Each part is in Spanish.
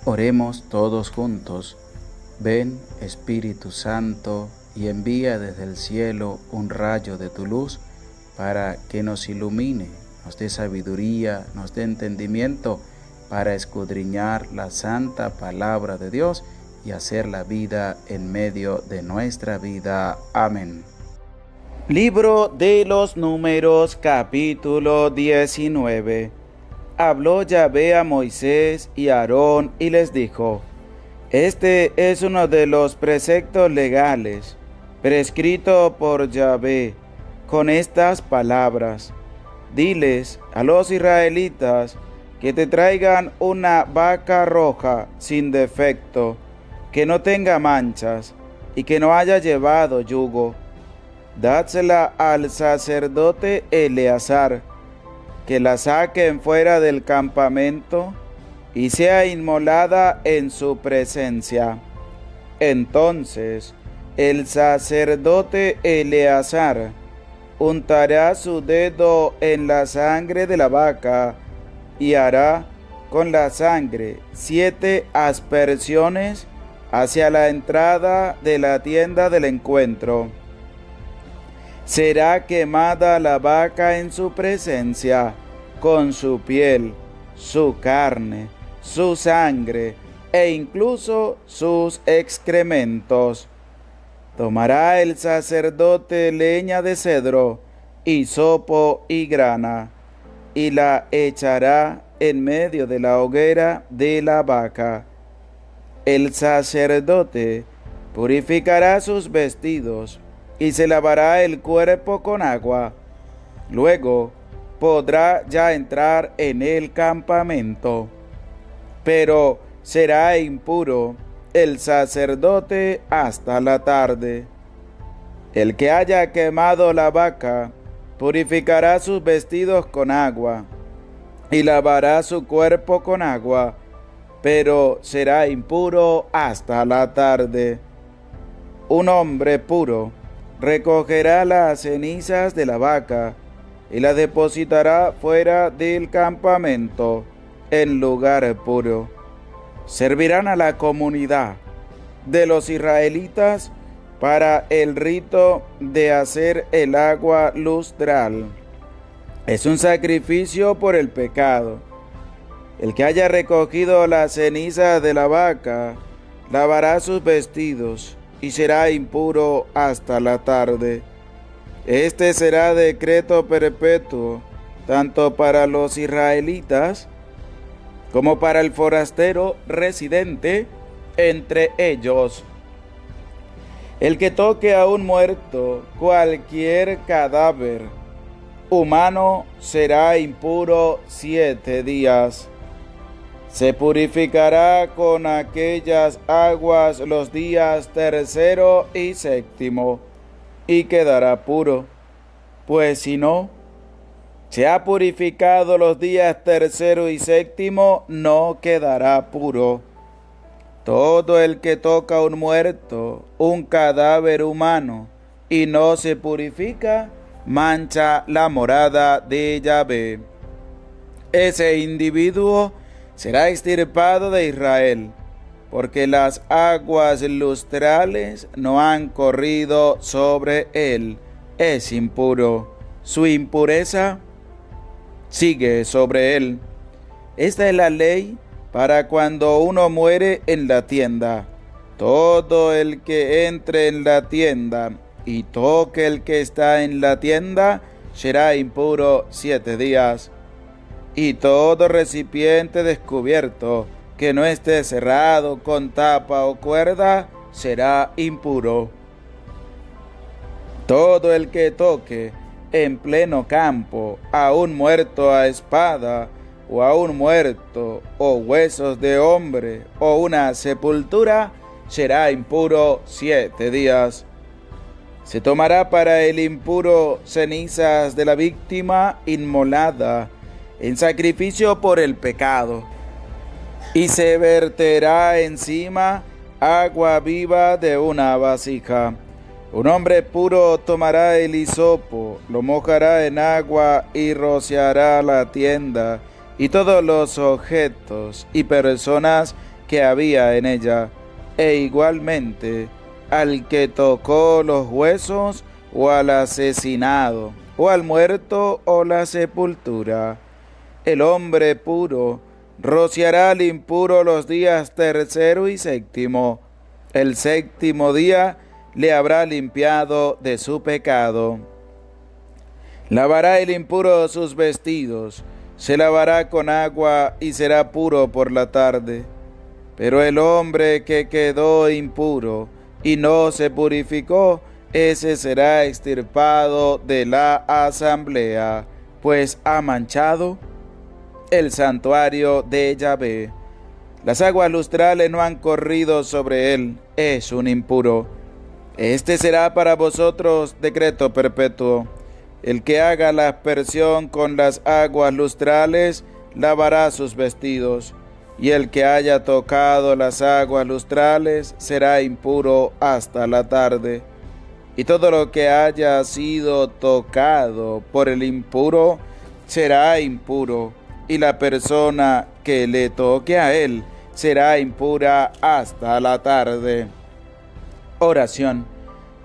Oremos todos juntos. Ven, Espíritu Santo, y envía desde el cielo un rayo de tu luz para que nos ilumine, nos dé sabiduría, nos dé entendimiento para escudriñar la santa palabra de Dios y hacer la vida en medio de nuestra vida. Amén. Libro de los Números, capítulo 19. Habló Yahvé a Moisés y a Aarón y les dijo: Este es uno de los preceptos legales, prescrito por Yahvé, con estas palabras. Diles a los israelitas que te traigan una vaca roja sin defecto, que no tenga manchas y que no haya llevado yugo. Dádsela al sacerdote Eleazar, que la saquen fuera del campamento y sea inmolada en su presencia. Entonces el sacerdote Eleazar untará su dedo en la sangre de la vaca y hará con la sangre 7 aspersiones hacia la entrada de la tienda del encuentro. Será quemada la vaca en su presencia, con su piel, su carne, su sangre e incluso sus excrementos. Tomará el sacerdote leña de cedro, hisopo y grana, y la echará en medio de la hoguera de la vaca. El sacerdote purificará sus vestidos y se lavará el cuerpo con agua. Luego podrá ya entrar en el campamento, pero será impuro el sacerdote hasta la tarde. El que haya quemado la vaca purificará sus vestidos con agua y lavará su cuerpo con agua, pero será impuro hasta la tarde. Un hombre puro recogerá las cenizas de la vaca y las depositará fuera del campamento, en lugar puro. Servirán a la comunidad de los israelitas para el rito de hacer el agua lustral. Es un sacrificio por el pecado. El que haya recogido las cenizas de la vaca lavará sus vestidos y será impuro hasta la tarde. Este será decreto perpetuo, tanto para los israelitas como para el forastero residente entre ellos. El que toque a un muerto, cualquier cadáver humano, será impuro 7 días. Se purificará con aquellas aguas los días 3º y 7º, y quedará puro. Pues si no se ha purificado los días 3º y 7º, no quedará puro. Todo el que toca a un muerto, un cadáver humano, y no se purifica, mancha la morada de Yahvé. Ese individuo será extirpado de Israel, porque las aguas lustrales no han corrido sobre él. Es impuro. Su impureza sigue sobre él. Esta es la ley para cuando uno muere en la tienda. Todo el que entre en la tienda y toque el que está en la tienda será impuro 7 días. Y todo recipiente descubierto que no esté cerrado con tapa o cuerda será impuro. Todo el que toque en pleno campo a un muerto a espada, o a un muerto, o huesos de hombre, o una sepultura, será impuro 7 días. Se tomará para el impuro cenizas de la víctima inmolada en sacrificio por el pecado, y se verterá encima agua viva de una vasija. Un hombre puro tomará el hisopo, lo mojará en agua y rociará la tienda y todos los objetos y personas que había en ella, e igualmente al que tocó los huesos, o al asesinado, o al muerto, o la sepultura. El hombre puro rociará al impuro los días tercero y séptimo. El séptimo día le habrá limpiado de su pecado. Lavará el impuro sus vestidos, se lavará con agua y será puro por la tarde. Pero el hombre que quedó impuro y no se purificó, ese será extirpado de la asamblea, pues ha manchado el santuario de Yahvé. Las aguas lustrales no han corrido sobre él, es un impuro. Este será para vosotros decreto perpetuo. El que haga la aspersión con las aguas lustrales lavará sus vestidos, y el que haya tocado las aguas lustrales será impuro hasta la tarde. Y todo lo que haya sido tocado por el impuro será impuro, y la persona que le toque a él será impura hasta la tarde. Oración.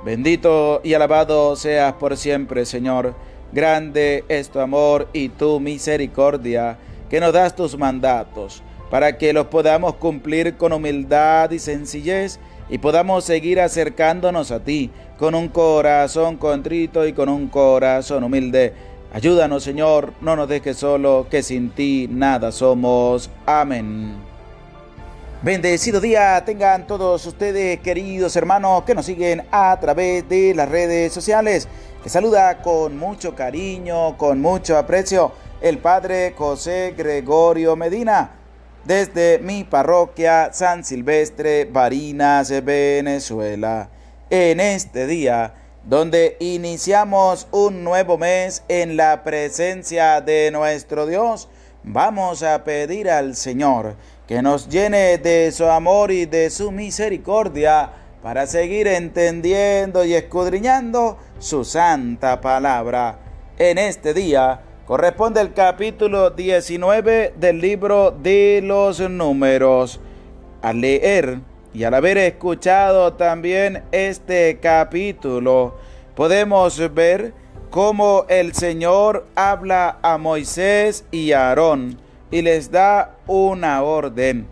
Bendito y alabado seas por siempre, Señor. Grande es tu amor y tu misericordia, que nos das tus mandatos, para que los podamos cumplir con humildad y sencillez, y podamos seguir acercándonos a ti, con un corazón contrito y con un corazón humilde. Ayúdanos, Señor, no nos dejes solo, que sin ti nada somos. Amén. Bendecido día tengan todos ustedes, queridos hermanos que nos siguen a través de las redes sociales. Les saluda con mucho cariño, con mucho aprecio, el Padre José Gregorio Medina, desde mi parroquia San Silvestre, Barinas, Venezuela. En este día, donde iniciamos un nuevo mes en la presencia de nuestro Dios, vamos a pedir al Señor que nos llene de su amor y de su misericordia para seguir entendiendo y escudriñando su santa palabra. En este día corresponde el capítulo 19 del libro de los Números. Al leer y al haber escuchado también este capítulo, podemos ver cómo el Señor habla a Moisés y a Aarón y les da una orden,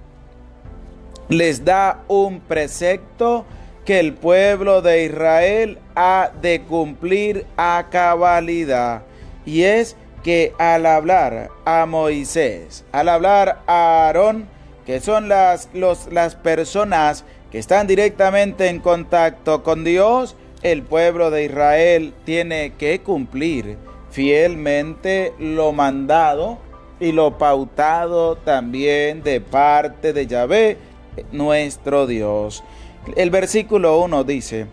les da un precepto que el pueblo de Israel ha de cumplir a cabalidad, y es que al hablar a Moisés, al hablar a Aarón, que son las personas que están directamente en contacto con Dios, el pueblo de Israel tiene que cumplir fielmente lo mandado y lo pautado también de parte de Yahvé, nuestro Dios. El versículo 1 dice: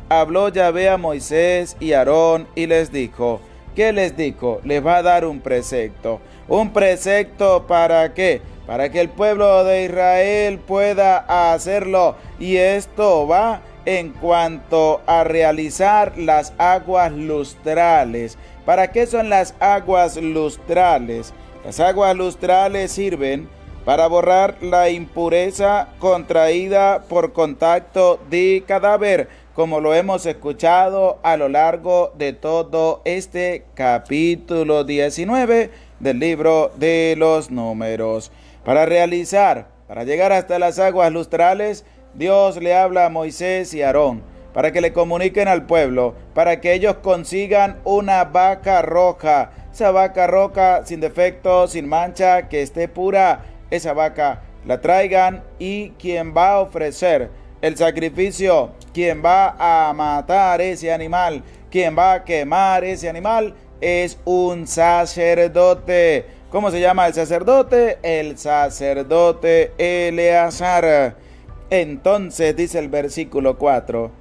habló Yahvé a Moisés y Aarón y les dijo. ¿Qué les dijo? Les va a dar un precepto. ¿Un precepto para qué? Para que el pueblo de Israel pueda hacerlo. Y esto va en cuanto a realizar las aguas lustrales. ¿Para qué son las aguas lustrales? Las aguas lustrales sirven para borrar la impureza contraída por contacto de cadáver, como lo hemos escuchado a lo largo de todo este capítulo 19 del libro de los Números. Para llegar hasta las aguas lustrales, Dios le habla a Moisés y Aarón para que le comuniquen al pueblo, para que ellos consigan una vaca roja. Esa vaca roja sin defecto, sin mancha, que esté pura, esa vaca la traigan, y quien va a ofrecer el sacrificio, quien va a matar ese animal, quien va a quemar ese animal, es un sacerdote. ¿Cómo se llama el sacerdote? El sacerdote Eleazar. Entonces dice el versículo 4,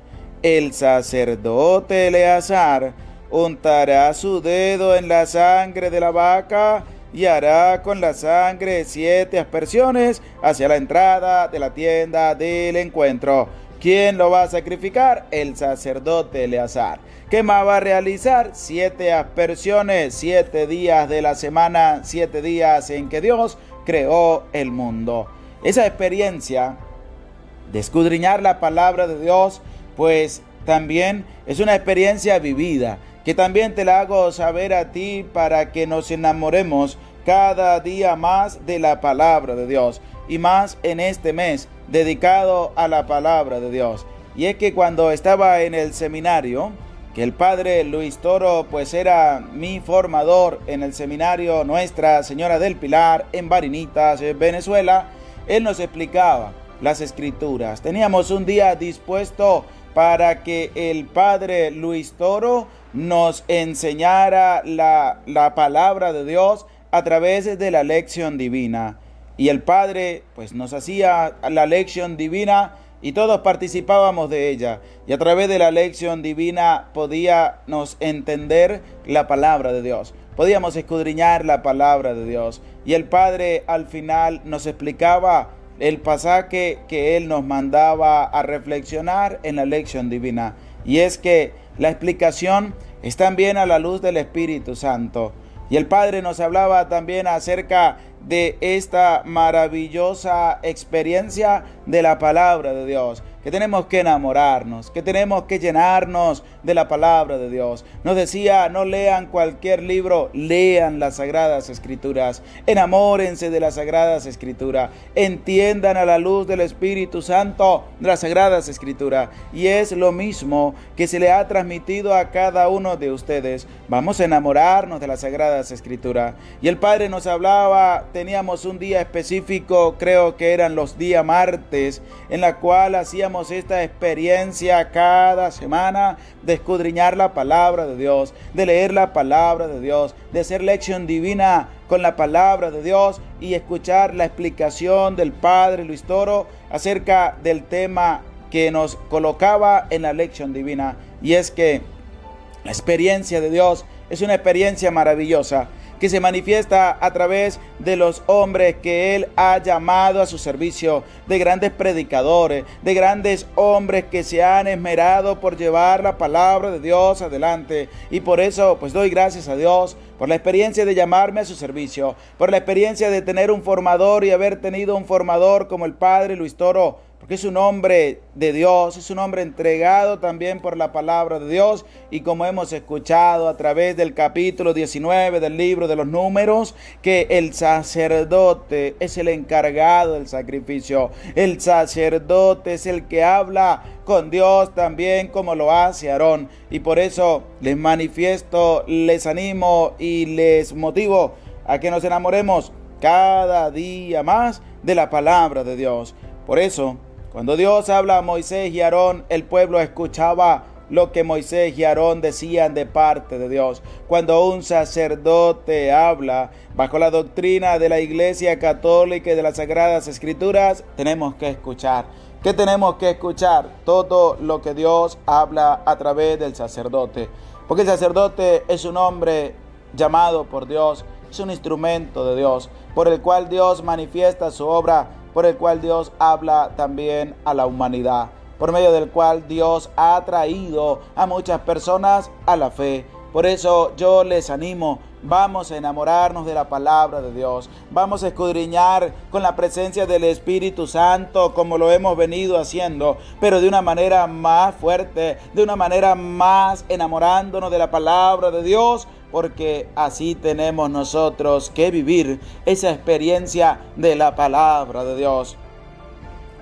el sacerdote Eleazar untará su dedo en la sangre de la vaca y hará con la sangre 7 aspersiones hacia la entrada de la tienda del encuentro. ¿Quién lo va a sacrificar? El sacerdote Eleazar. ¿Qué más va a realizar? 7 aspersiones, 7 días de la semana, 7 días en que Dios creó el mundo. Esa experiencia de escudriñar la palabra de Dios, pues también es una experiencia vivida, que también te la hago saber a ti para que nos enamoremos cada día más de la palabra de Dios, y más en este mes dedicado a la palabra de Dios. Y es que cuando estaba en el seminario, que el padre Luis Toro pues era mi formador en el seminario Nuestra Señora del Pilar en Barinitas, Venezuela, él nos explicaba las escrituras. Teníamos un día dispuesto para que el padre Luis Toro nos enseñara la palabra de Dios a través de la lección divina. Y el padre pues nos hacía la lección divina y todos participábamos de ella. Y a través de la lección divina podíamos entender la palabra de Dios. Podíamos escudriñar la palabra de Dios. Y el padre al final nos explicaba el pasaje que él nos mandaba a reflexionar en la lección divina. Y es que la explicación es también a la luz del Espíritu Santo. Y el Padre nos hablaba también acerca de esta maravillosa experiencia de la palabra de Dios, que tenemos que enamorarnos, que tenemos que llenarnos de la palabra de Dios. Nos decía, no lean cualquier libro, lean las Sagradas Escrituras, enamórense de las Sagradas Escrituras, entiendan a la luz del Espíritu Santo las Sagradas Escrituras. Y es lo mismo que se le ha transmitido a cada uno de ustedes. Vamos a enamorarnos de las Sagradas Escrituras. Y el Padre nos hablaba, teníamos un día específico, creo que eran los días martes, en la cual hacíamos esta experiencia cada semana de escudriñar la palabra de Dios, de leer la palabra de Dios, de hacer lección divina con la palabra de Dios y escuchar la explicación del Padre Luis Toro acerca del tema que nos colocaba en la lección divina. Y es que la experiencia de Dios es una experiencia maravillosa que se manifiesta a través de los hombres que Él ha llamado a su servicio, de grandes predicadores, de grandes hombres que se han esmerado por llevar la palabra de Dios adelante. Y por eso pues doy gracias a Dios por la experiencia de llamarme a su servicio, por la experiencia de tener un formador y haber tenido un formador como el Padre Luis Toro, porque es un hombre de Dios, es un hombre entregado también por la palabra de Dios. Y como hemos escuchado a través del capítulo 19 del libro de los Números, que el sacerdote es el encargado del sacrificio. El sacerdote es el que habla con Dios también como lo hace Aarón. Y por eso les manifiesto, les animo y les motivo a que nos enamoremos cada día más de la palabra de Dios. Por eso, cuando Dios habla a Moisés y Aarón, el pueblo escuchaba lo que Moisés y Aarón decían de parte de Dios. Cuando un sacerdote habla bajo la doctrina de la Iglesia Católica y de las Sagradas Escrituras, tenemos que escuchar. ¿Qué tenemos que escuchar? Todo lo que Dios habla a través del sacerdote. Porque el sacerdote es un hombre llamado por Dios, es un instrumento de Dios, por el cual Dios manifiesta su obra, por el cual Dios habla también a la humanidad, por medio del cual Dios ha traído a muchas personas a la fe. Por eso yo les animo, vamos a enamorarnos de la palabra de Dios, vamos a escudriñar con la presencia del Espíritu Santo como lo hemos venido haciendo, pero de una manera más fuerte, de una manera más enamorándonos de la palabra de Dios, porque así tenemos nosotros que vivir esa experiencia de la palabra de Dios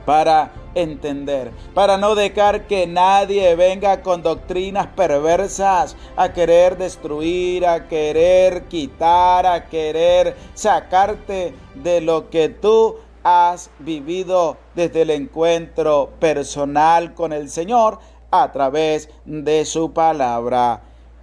para entender, para no dejar que nadie venga con doctrinas perversas a querer destruir, a querer quitar, a querer sacarte de lo que tú has vivido desde el encuentro personal con el Señor a través de su palabra.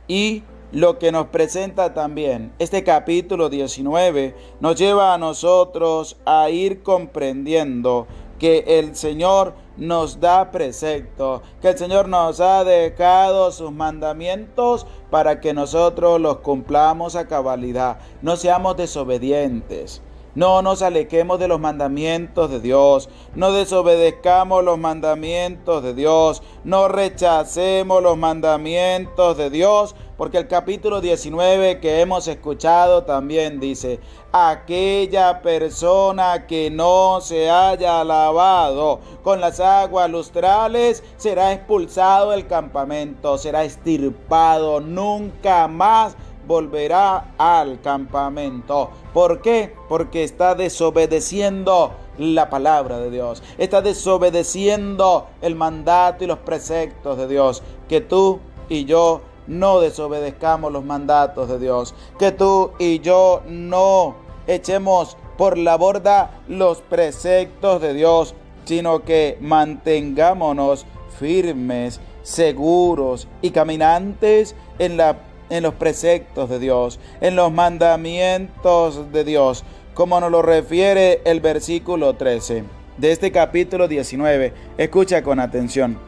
Y lo que nos presenta también este capítulo 19 nos lleva a nosotros a ir comprendiendo que el Señor nos da preceptos, que el Señor nos ha dejado sus mandamientos para que nosotros los cumplamos a cabalidad. No seamos desobedientes. No nos alejemos de los mandamientos de Dios, no desobedezcamos los mandamientos de Dios, no rechacemos los mandamientos de Dios porque el capítulo 19 que hemos escuchado también dice: aquella persona que no se haya lavado con las aguas lustrales será expulsado del campamento, será extirpado, nunca más volverá al campamento. ¿Por qué? Porque está desobedeciendo la palabra de Dios, está desobedeciendo el mandato y los preceptos de Dios. Que tú y yo no desobedezcamos los mandatos de Dios, que tú y yo no echemos por la borda los preceptos de Dios, sino que mantengámonos firmes, seguros y caminantes en los preceptos de Dios, en los mandamientos de Dios, como nos lo refiere el versículo 13 de este capítulo 19. Escucha con atención.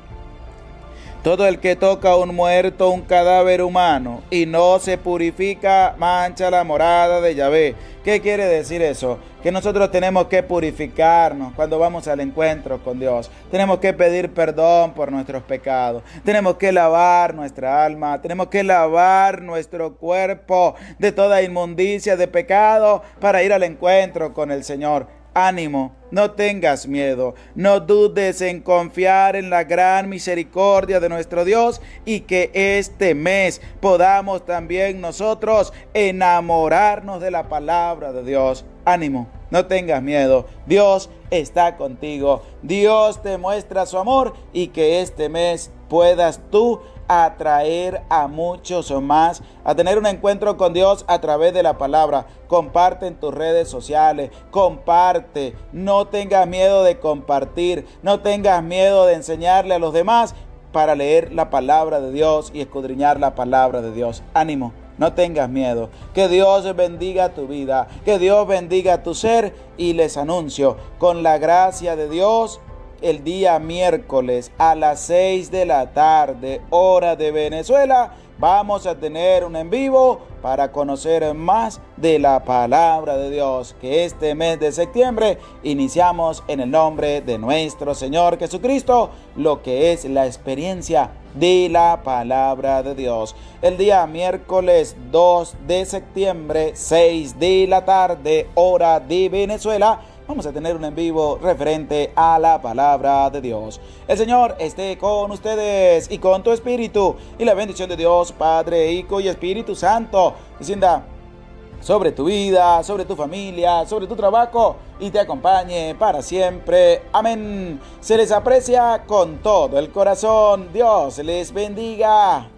Todo el que toca a un muerto, un cadáver humano, y no se purifica, mancha la morada de Yahvé. ¿Qué quiere decir eso? Que nosotros tenemos que purificarnos cuando vamos al encuentro con Dios. Tenemos que pedir perdón por nuestros pecados. Tenemos que lavar nuestra alma. Tenemos que lavar nuestro cuerpo de toda inmundicia de pecado para ir al encuentro con el Señor. Ánimo, no tengas miedo, no dudes en confiar en la gran misericordia de nuestro Dios, y que este mes podamos también nosotros enamorarnos de la palabra de Dios. Ánimo, no tengas miedo, Dios está contigo, Dios te muestra su amor, y que este mes puedas tú atraer a muchos más a tener un encuentro con Dios a través de la palabra. Comparte en tus redes sociales, comparte, no tengas miedo de compartir, no tengas miedo de enseñarle a los demás para leer la palabra de Dios y escudriñar la palabra de Dios. Ánimo, no tengas miedo. Que Dios bendiga tu vida, que Dios bendiga tu ser, y les anuncio, con la gracia de Dios, el día miércoles a las 6 de la tarde, hora de Venezuela, vamos a tener un en vivo para conocer más de la palabra de Dios, que este mes de septiembre iniciamos en el nombre de nuestro Señor Jesucristo, lo que es la experiencia de la palabra de Dios. El día miércoles 2 de septiembre, 6 de la tarde, hora de Venezuela, vamos a tener un en vivo referente a la palabra de Dios. El Señor esté con ustedes y con tu espíritu, y la bendición de Dios, Padre, Hijo y Espíritu Santo, descienda sobre tu vida, sobre tu familia, sobre tu trabajo, y te acompañe para siempre. Amén. Se les aprecia con todo el corazón. Dios les bendiga.